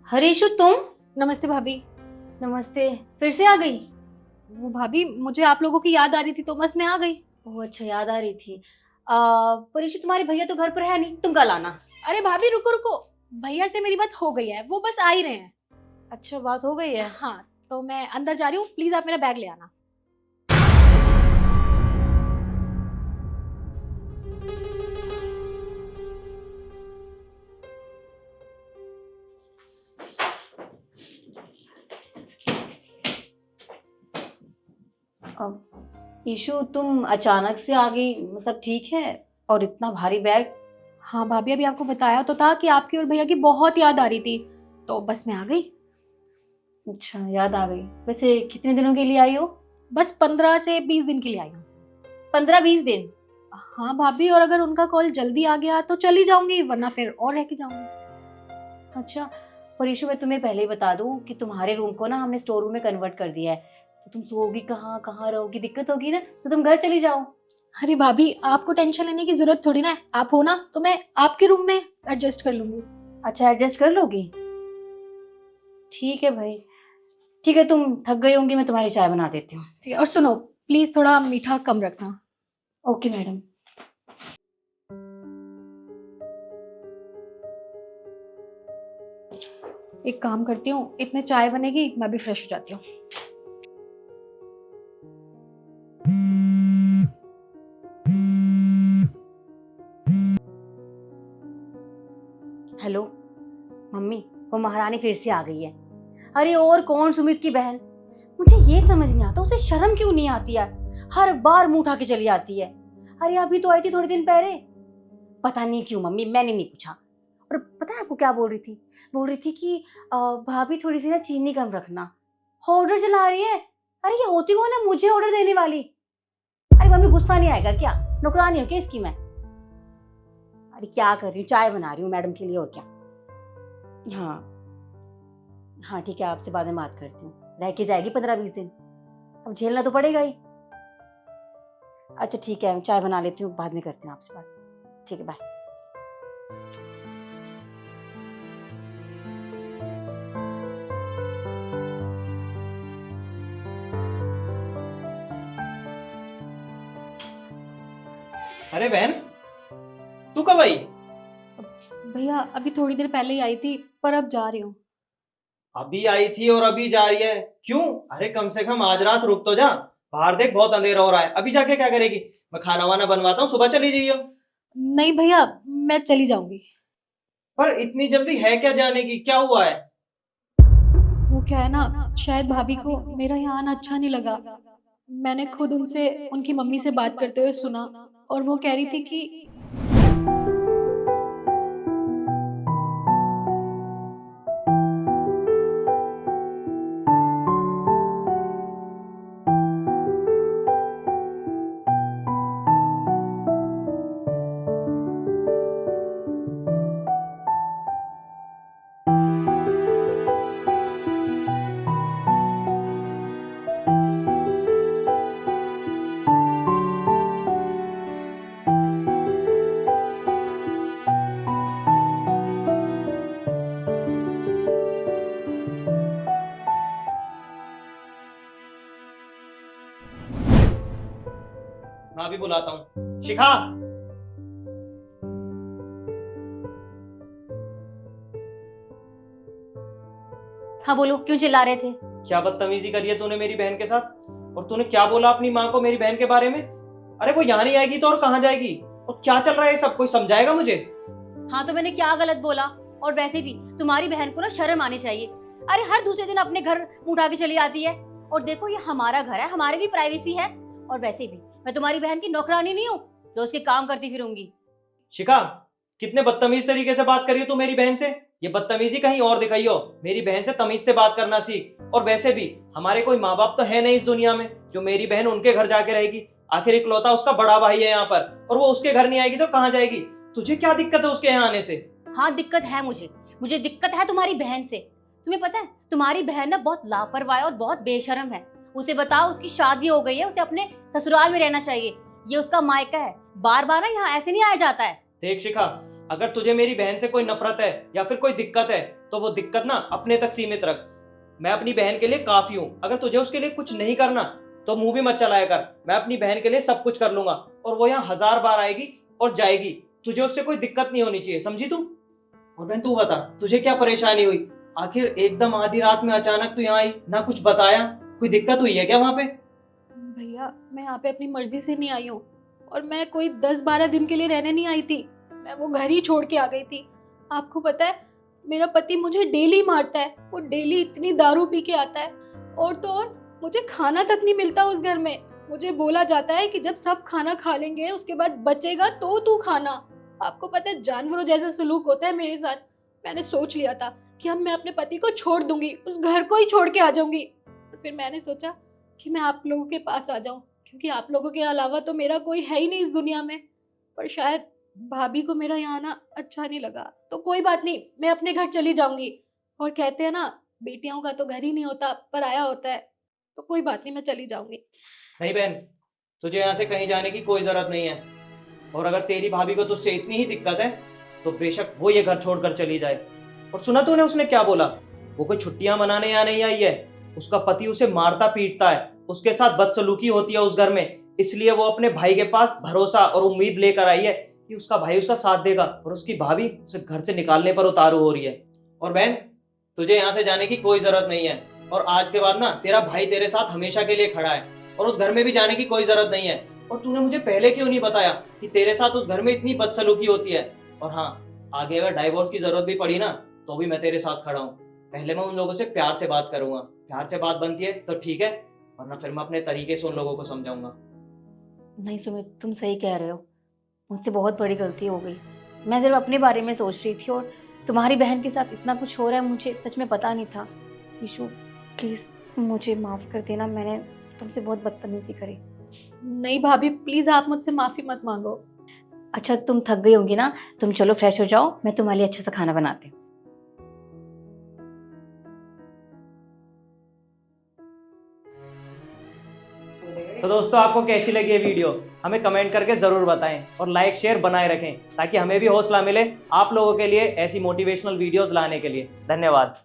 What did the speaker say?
हरीशु तुम। नमस्ते भाभी। नमस्ते। फिर से आ गई? वो भाभी मुझे आप लोगों की याद आ रही थी तो बस मैं आ गई। ओह अच्छा, याद आ रही थी। परीशु तुम्हारे भैया तो घर पर है नहीं, तुम कल आना। अरे भाभी रुको रुको, भैया से मेरी बात हो गई है, वो बस आ ही रहे हैं। अच्छा, बात हो गई है। हाँ, तो मैं अंदर जा रही हूँ, प्लीज आप मेरा बैग ले आना। ईशु तुम अचानक से आ गई, सब ठीक है? और इतना भारी बैग? हाँ भाभी, अभी आपको बताया तो था कि आपकी और भैया की बहुत याद आ रही थी, तो बस मैं आ गई। अच्छा, याद आ गई। वैसे कितने दिनों के लिए आई हो? बस 15 से 20 दिन के लिए आई हूँ। 15-20 दिन? हाँ भाभी, और अगर उनका कॉल जल्दी आ गया तो चली जाऊंगी, वरना फिर और रह के जाऊंगी। अच्छा, परीशु मैं तुम्हें पहले ही बता दूं कि तुम्हारे रूम को ना हमने स्टोर रूम में कन्वर्ट कर दिया है, तो तुम सोओगी कहाँ, कहाँ रहोगी, दिक्कत होगी ना, तो तुम घर चली जाओ। अरे भाभी, आपको टेंशन लेने की जरूरत थोड़ी ना है, आप हो ना तो मैं आपके रूम में एडजस्ट कर लूंगी। अच्छा, एडजस्ट कर लोगी? ठीक है भाई, ठीक है। तुम थक गई होंगी, मैं तुम्हारी चाय बना देती हूँ। ठीक है, और सुनो प्लीज थोड़ा मीठा कम रखना। Okay madam. एक काम करती हूँ, इतने चाय बनेगी, मैं भी फ्रेश हो जाती हूँ। हेलो मम्मी, वो महारानी फिर से आ गई है। अरे और कौन, सुमित की बहन। मुझे ये समझ नहीं आता उसे शर्म क्यों नहीं आती है, हर बार मुंह उठा के चली आती है। अरे अभी तो आई थी थोड़े दिन पहले। पता नहीं क्यों मम्मी, मैंने नहीं पूछा। और पता है आपको क्या बोल रही थी? बोल रही थी कि भाभी थोड़ी सी ना चीनी कम रखना। ऑर्डर चला रही है। अरे ये होती कौन है मुझे ऑर्डर देने वाली? अरे मम्मी गुस्सा नहीं आएगा क्या? नौकरानी हो क्या इसकी मैं? अरे क्या कर रही हूँ, चाय बना रही हूँ मैडम के लिए, और क्या। हाँ हाँ ठीक है, आपसे बाद में बात करती हूँ। रह के जाएगी 15-20 दिन, अब झेलना तो पड़ेगा ही। अच्छा ठीक है, मैं चाय बना लेती हूँ, बाद में करती हूँ आपसे बात। ठीक है, बाय। अरे बहन, तू कब आई? भैया अभी थोड़ी देर पहले ही आई थी, पर अब जा रही हूँ। अभी आई थी और अभी जा रही है, क्यों? अरे कम से कम आज रात रुक तो जा। बाहर देख बहुत अंधेरा हो रहा है, अभी जाके क्या करेगी? मैं खाना वाना बनवाता हूँ, सुबह चली जाइयो। नहीं भैया, मैं चली जाऊंगी। पर इतनी जल्दी है क्या जाने की, क्या हुआ है? वो क्या है ना, शायद भाभी को मेरा यहाँ आना अच्छा नहीं लगा। मैंने खुद उनसे उनकी मम्मी से बात करते हुए सुना, और वो कह रही थी कि मैं अभी बुलाता हूँ। शिखा, हाँ बोलो, क्यों चिल्ला रहे थे? क्या बदतमीजी करी है तूने मेरी बहन के साथ? और तूने क्या बोला अपनी माँ को मेरी बहन के बारे में? अरे वो यहाँ नहीं आएगी तो और कहाँ जाएगी? और क्या चल रहा है ये सब, कोई समझाएगा मुझे? हाँ तो मैंने क्या गलत बोला? और वैसे भी तुम्हारी बहन को ना शर्म आनी चाहिए। अरे हर दूसरे दिन अपने घर मुंह उठा के चली आती है। और देखो ये हमारा घर है, हमारी भी प्राइवेसी है। और वैसे भी मैं तुम्हारी बहन की नौकरानी नहीं हूँ जो उसके काम करती फिरूंगी। शिखा, कितने बदतमीज तरीके से बात करी हो तू मेरी बहन से। ये बदतमीजी कहीं और दिखाइयो, मेरी बहन से तमीज से बात करना सीख। और वैसे भी हमारे कोई माँ बाप तो है नहीं इस दुनिया में जो मेरी बहन उनके घर जाके रहेगी। आखिर इकलौता उसका बड़ा भाई है यहाँ पर, और वो उसके घर नहीं आएगी तो कहाँ जाएगी? तुझे क्या दिक्कत है उसके यहाँ आने से? हाँ दिक्कत है मुझे दिक्कत है तुम्हारी बहन से। तुम्हें पता है तुम्हारी बहन ना बहुत लापरवाह और बहुत बेशर्म है। उसे बताओ उसकी शादी हो गई है, उसे अपने ससुराल में रहना चाहिए। ये उसका मायका है, बार बार ना यहाँ ऐसे नहीं आया जाता है। देख शिखा, अगर तुझे मेरी बहन से कोई नफरत है या फिर कोई दिक्कत है तो वो दिक्कत ना अपने तक सीमित रख। मैं अपनी बहन के लिए काफी हूँ। अगर तुझे उसके लिए कुछ नहीं करना तो मुंह भी मत चलाया कर। मैं अपनी बहन के लिए सब कुछ कर लूंगा और वो यहाँ 1000 बार आएगी और जाएगी। तुझे उससे कोई दिक्कत नहीं होनी चाहिए, समझी तू? और बहन तू बता, तुझे क्या परेशानी हुई? आखिर एकदम आधी रात में अचानक तू यहाँ आई, ना कुछ बताया। कोई दिक्कत हुई है क्या वहां पे? भैया मैं यहाँ पे अपनी मर्जी से नहीं आई हूँ, और मैं कोई 10-12 दिन के लिए रहने नहीं आई थी। मैं वो घर ही छोड़ के आ गई थी। आपको पता है मेरा पति मुझे डेली मारता है। वो डेली इतनी दारू पी के आता है, और तो और मुझे खाना तक नहीं मिलता उस घर में। मुझे बोला जाता है कि जब सब खाना खा लेंगे उसके बाद बचेगा तो तू खाना। आपको पता है जानवरों जैसा सलूक होता है मेरे साथ। मैंने सोच लिया था कि अब मैं अपने पति को छोड़ दूंगी, उस घर को ही छोड़ के आ जाऊंगी। फिर मैंने सोचा कि मैं आप लोगों के पास आ जाऊं, क्योंकि आप लोगों के अलावा तो मेरा कोई है ही नहीं इस दुनिया में। पर शायद भाभी को मेरा यहाँ आना अच्छा नहीं लगा, तो कोई बात नहीं, मैं अपने घर चली जाऊंगी। और कहते हैं ना, बेटियों का तो घर ही नहीं होता, पराया होता है। तो कोई बात नहीं, मैं चली जाऊंगी। नहीं बहन, तुझे यहाँ से कहीं जाने की कोई जरूरत नहीं है। और अगर तेरी भाभी को तुझसे इतनी ही दिक्कत है तो बेशक वो ये घर छोड़कर चली जाए। और सुना तूने उसने क्या बोला? वो कोई छुट्टियां मनाने यहाँ नहीं आई है। उसका पति उसे मारता पीटता है, उसके साथ बदसलूकी होती है उस घर में। इसलिए वो अपने भाई के पास भरोसा और उम्मीद लेकर आई है कि उसका भाई उसका साथ देगा, और उसकी भाभी उसे घर से निकालने पर उतारू हो रही है। और बहन, तुझे यहाँ से जाने की कोई जरूरत नहीं है। और आज के बाद ना तेरा भाई तेरे साथ हमेशा के लिए खड़ा है, और उस घर में भी जाने की कोई जरूरत नहीं है। और तूने मुझे पहले क्यों नहीं बताया कि तेरे साथ उस घर में इतनी बदसलूकी होती है? और हाँ, आगे अगर डाइवोर्स की जरूरत भी पड़ी ना तो भी मैं तेरे साथ खड़ा हूँ। पहले मैं उन लोगों से प्यार से बात करूंगा। प्यार से बात बनती है तो ठीक है, वरना फिर मैं अपने तरीके से उन लोगों को समझाऊंगा। नहीं सुमित, तुम सही कह रहे हो। मुझसे बहुत बड़ी गलती हो गई। मैं सिर्फ अपने बारे में सोच रही थी, और तुम्हारी बहन के साथ इतना कुछ हो रहा है मुझे सच में पता नहीं था। ईशु प्लीज़ मुझे माफ़ कर देना, मैंने तुमसे बहुत बदतमीजी करी। नहीं भाभी, प्लीज आप मुझसे माफी मत मांगो। अच्छा तुम थक गई होंगी ना, तुम चलो फ्रेश हो जाओ, मैं तुम्हारे लिए अच्छा सा खाना बनाती हूँ। तो दोस्तों, आपको कैसी लगी ये वीडियो हमें कमेंट करके जरूर बताएं, और लाइक शेयर बनाए रखें ताकि हमें भी हौसला मिले आप लोगों के लिए ऐसी मोटिवेशनल वीडियोस लाने के लिए। धन्यवाद।